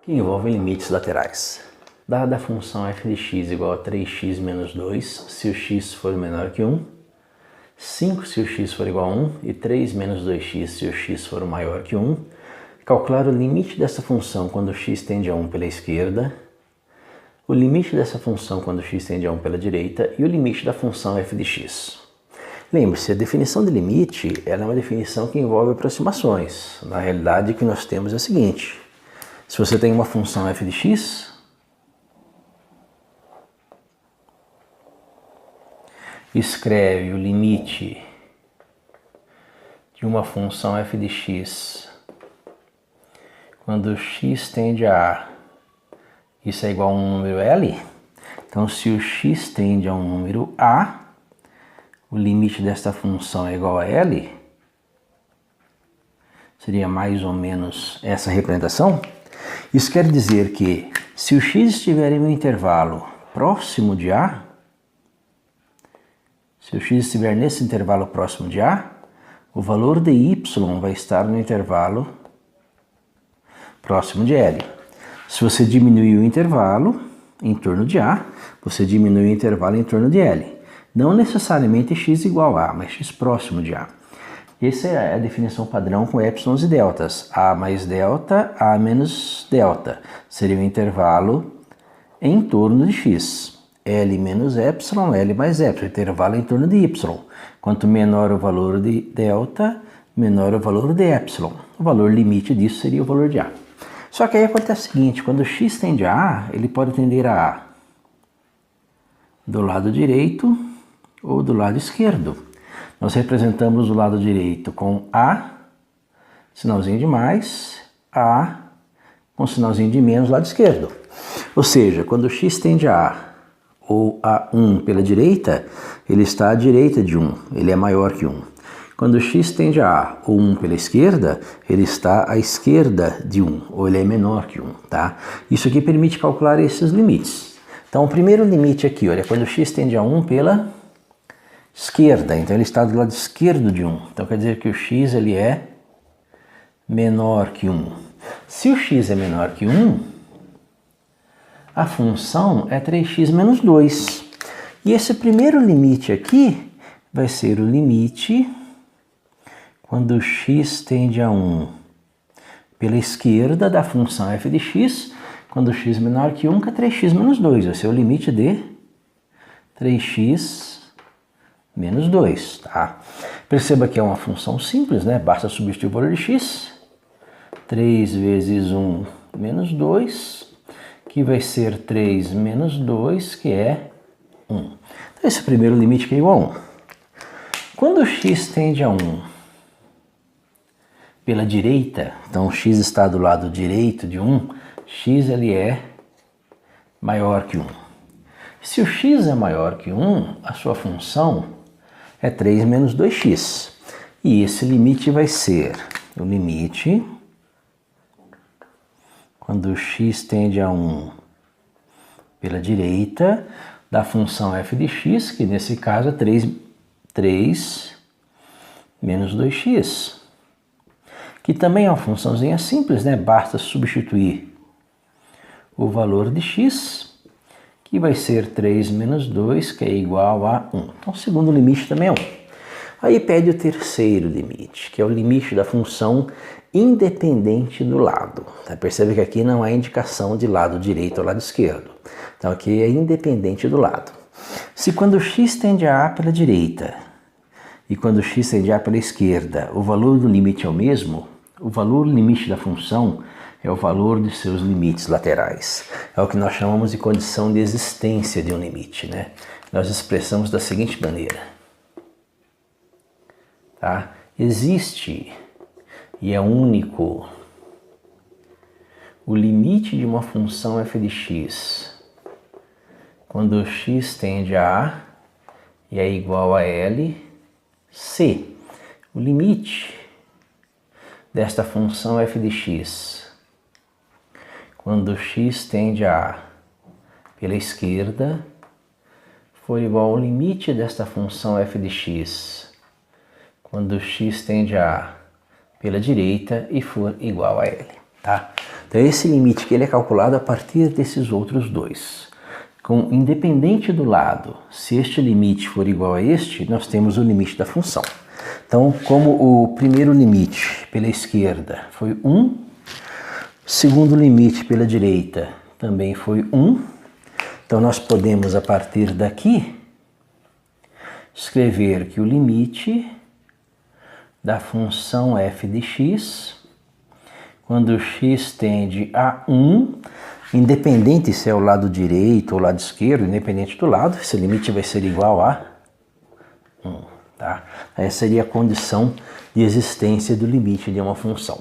que envolvem limites laterais. Dada a função f de x igual a 3x menos 2, se o x for menor que 1, 5 se o x for igual a 1 e 3 menos 2x se o x for maior que 1, calcular o limite dessa função quando x tende a 1 pela esquerda, o limite dessa função quando x tende a 1 pela direita e o limite da função f de x. Lembre-se, a definição de limite ela é uma definição que envolve aproximações. Na realidade, o que nós temos é o seguinte: se você tem uma função f de x, escreve o limite de uma função f de x quando x tende a A, isso é igual a um número L. Então, se o x tende a um número A, o limite desta função é igual a L, seria mais ou menos essa representação. Isso quer dizer que se o x estiver em um intervalo próximo de A, se o x estiver nesse intervalo próximo de A, o valor de y vai estar no intervalo próximo de L. Se você diminuir o intervalo em torno de A, você diminui o intervalo em torno de L. Não necessariamente x igual a A, mas x próximo de A. Essa é a definição padrão com épsilons e deltas. A mais delta, A menos delta. Seria o intervalo em torno de x. L menos epsilon, L mais epsilon. Intervalo em torno de y. Quanto menor o valor de delta, menor o valor de epsilon. O valor limite disso seria o valor de A. Só que aí acontece o seguinte: quando x tende a A, ele pode tender a A do lado direito ou do lado esquerdo. Nós representamos o lado direito com A, sinalzinho de mais, A, com sinalzinho de menos, lado esquerdo. Ou seja, quando x tende a A ou a 1 pela direita, ele está à direita de 1, ele é maior que 1. Quando x tende a A ou 1 pela esquerda, ele está à esquerda de 1, ou ele é menor que 1, tá? Isso aqui permite calcular esses limites. Então, o primeiro limite aqui, olha, quando x tende a 1 pela esquerda, então ele está do lado esquerdo de 1. Então, quer dizer que o x ele é menor que 1. Se o x é menor que 1, a função é 3x menos 2. E esse primeiro limite aqui vai ser o limite quando x tende a 1 pela esquerda da função f de x, quando x é menor que 1, que é 3x menos 2. Vai ser o limite de 3x menos 2, tá? Perceba que é uma função simples, né? Basta substituir o valor de x. 3 vezes 1 menos 2, que vai ser 3 menos 2, que é 1. Então, esse é o primeiro limite que é igual a 1. Quando x tende a 1 pela direita, então x está do lado direito de 1, x ele é maior que 1. Se o x é maior que 1, a sua função é 3 menos 2x. E esse limite vai ser o limite quando x tende a 1 pela direita da função f de x, que nesse caso é 3 menos 2x. Que também é uma funçãozinha simples, né? Basta substituir o valor de x, que vai ser 3 menos 2, que é igual a 1. Então, o segundo limite também é 1. Aí pede o terceiro limite, que é o limite da função independente do lado. Tá? Percebe que aqui não há indicação de lado direito ou lado esquerdo. Então, aqui é independente do lado. Se quando x tende a A pela direita e quando x tende a A pela esquerda, o valor do limite é o mesmo, o valor limite da função é o valor de seus limites laterais. É o que nós chamamos de condição de existência de um limite, né? Nós expressamos da seguinte maneira. Tá? Existe, e é único, o limite de uma função f de x quando x tende a A e é igual a L, se o limite desta função f de x quando x tende a A pela esquerda for igual ao limite desta função f de x quando x tende a A pela direita e for igual a L, tá? Então esse limite que ele é calculado a partir desses outros dois. Independente do lado, se este limite for igual a este, nós temos o limite da função. Então, como o primeiro limite pela esquerda foi 1, o segundo limite pela direita também foi 1, então nós podemos, a partir daqui, escrever que o limite da função f de x, quando x tende a 1, independente se é o lado direito ou o lado esquerdo, independente do lado, esse limite vai ser igual a 1. Tá? Essa seria a condição de existência do limite de uma função.